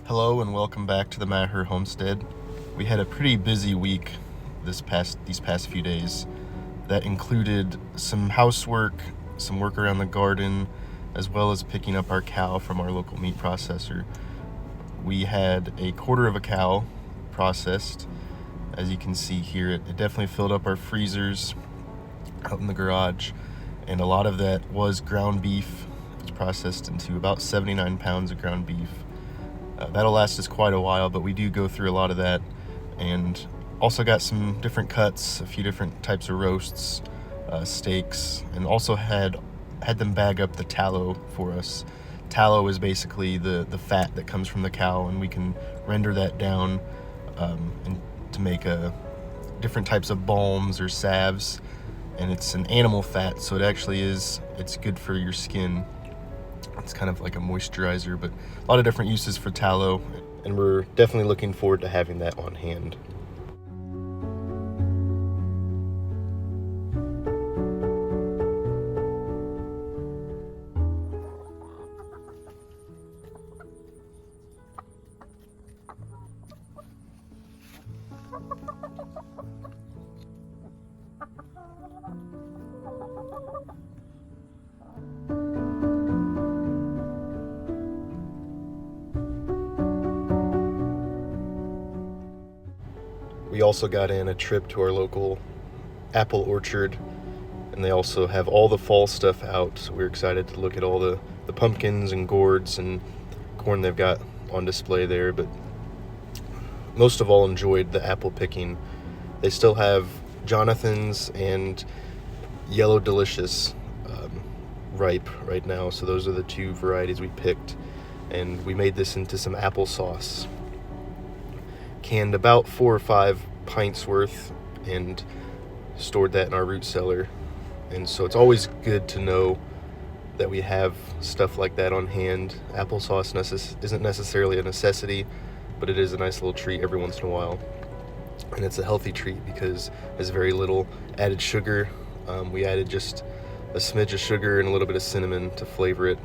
Hello and welcome back to the Maher Homestead. We had a pretty busy week these past few days that included some housework, some work around the garden, as well as picking up our cow from our local meat processor. We had a quarter of a cow processed. As you can see here, it definitely filled up our freezers out in the garage, and a lot of that was ground beef. It was processed into about 79 pounds of ground beef. That'll last us quite a while, but we do go through a lot of that, and also got some different cuts, a few different types of roasts, steaks, and also had them bag up the tallow for us. Tallow is basically the fat that comes from the cow, and we can render that down and to make different types of balms or salves. And it's an animal fat, so it's good for your skin. It's kind of like a moisturizer, but a lot of different uses for tallow, and we're definitely looking forward to having that on hand. We also got in a trip to our local apple orchard, and they also have all the fall stuff out, so we're excited to look at all the pumpkins and gourds and corn they've got on display there. But most of all, enjoyed the apple picking. They still have Jonathan's and Yellow Delicious ripe right now, so those are the two varieties we picked, and we made this into some applesauce. Canned about 4 or 5 pints worth and stored that in our root cellar. And so it's always good to know that we have stuff like that on hand. Applesauce isn't necessarily a necessity, but it is a nice little treat every once in a while. And it's a healthy treat because there's very little added sugar. We added just a smidge of sugar and a little bit of cinnamon to flavor it.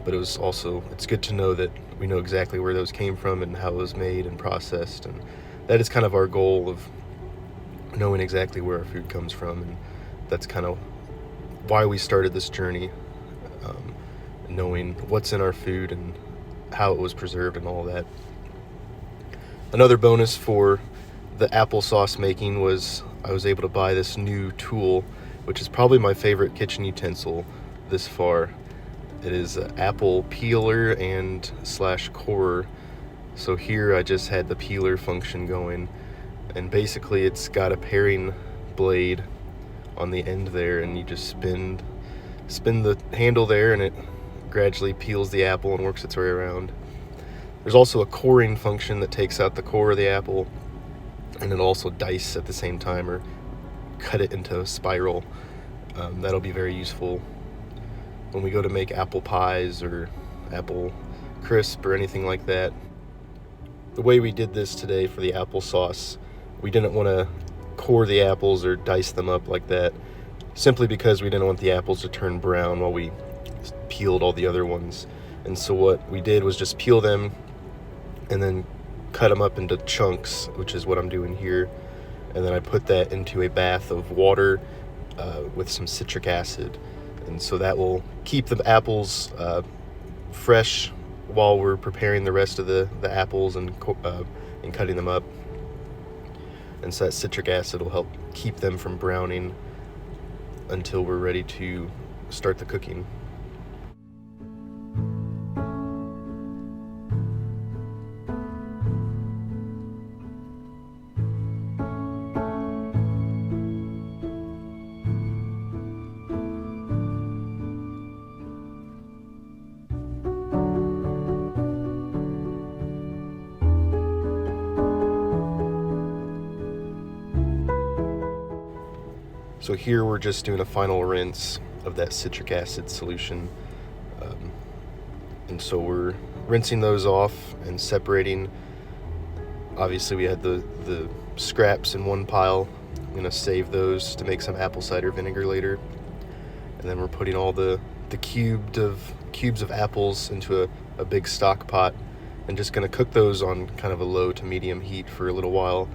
But it's good to know that we know exactly where those came from and how it was made and processed. And that is kind of our goal, of knowing exactly where our food comes from. And that's kind of why we started this journey, knowing what's in our food and how it was preserved and all that. Another bonus for the applesauce making was I was able to buy this new tool, which is probably my favorite kitchen utensil this far. It is an apple peeler and / corer. So here I just had the peeler function going, and basically it's got a paring blade on the end there, and you just spin the handle there, and it gradually peels the apple and works its way around. There's also a coring function that takes out the core of the apple, and it'll also dice at the same time, or cut it into a spiral. That'll be very useful when we go to make apple pies or apple crisp or anything like that. The way we did this today for the applesauce, we didn't want to core the apples or dice them up like that, simply because we didn't want the apples to turn brown while we peeled all the other ones. And so what we did was just peel them and then cut them up into chunks, which is what I'm doing here. And then I put that into a bath of water with some citric acid. And so that will keep the apples fresh while we're preparing the rest of the apples and cutting them up. And so that citric acid will help keep them from browning until we're ready to start the cooking. So here we're just doing a final rinse of that citric acid solution. And so we're rinsing those off and separating. Obviously we had the scraps in one pile. I'm gonna save those to make some apple cider vinegar later. And then we're putting all the cubes of apples into a big stock pot and just going to cook those on kind of a low to medium heat for a little while.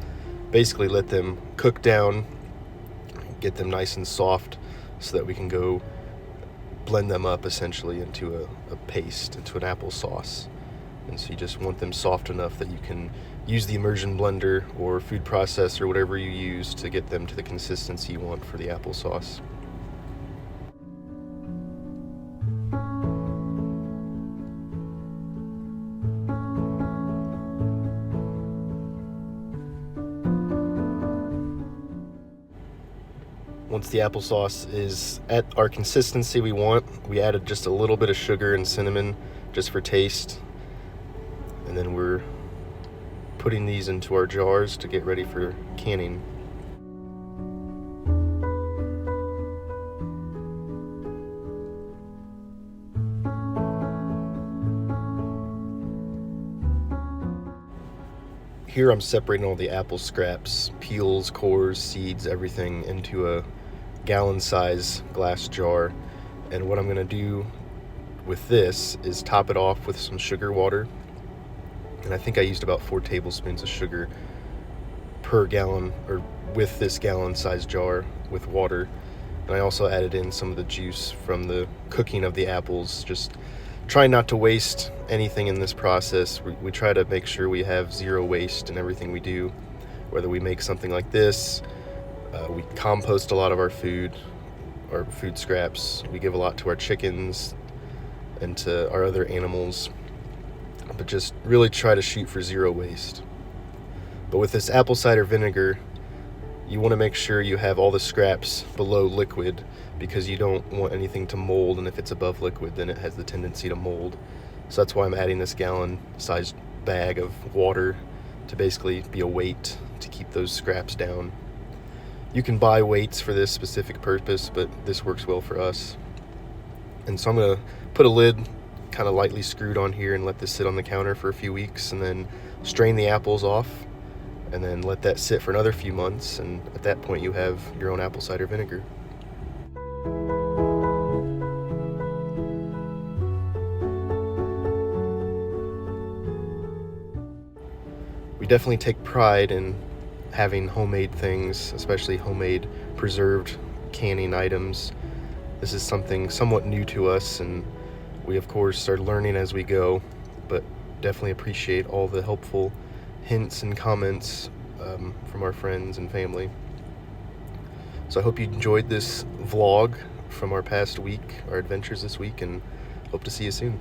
Basically let them cook down, get them nice and soft so that we can go blend them up essentially into a paste, into an applesauce. And so you just want them soft enough that you can use the immersion blender or food processor, whatever you use, to get them to the consistency you want for the applesauce. Once the applesauce is at our consistency we want, we added just a little bit of sugar and cinnamon just for taste. And then we're putting these into our jars to get ready for canning. Here I'm separating all the apple scraps, peels, cores, seeds, everything into a gallon-size glass jar. And what I'm going to do with this is top it off with some sugar water. And I think I used about 4 tablespoons of sugar per gallon, or with this gallon-sized jar with water. And I also added in some of the juice from the cooking of the apples. Just try not to waste anything in this process. We try to make sure we have zero waste in everything we do. Whether we make something like this, we compost a lot of our food scraps. We give a lot to our chickens and to our other animals, but just really try to shoot for zero waste. But with this apple cider vinegar, you want to make sure you have all the scraps below liquid, because you don't want anything to mold, and if it's above liquid then it has the tendency to mold. So that's why I'm adding this gallon-sized bag of water to basically be a weight to keep those scraps down. You can buy weights for this specific purpose, but this works well for us. And so I'm going to put a lid kind of lightly screwed on here and let this sit on the counter for a few weeks, and then strain the apples off and then let that sit for another few months, and at that point you have your own apple cider vinegar. We definitely take pride in having homemade things, especially homemade preserved canning items. This is something somewhat new to us, and we of course are learning as we go, but definitely appreciate all the helpful hints and comments from our friends and family. So I hope you enjoyed this vlog from our past week, our adventures this week, and hope to see you soon.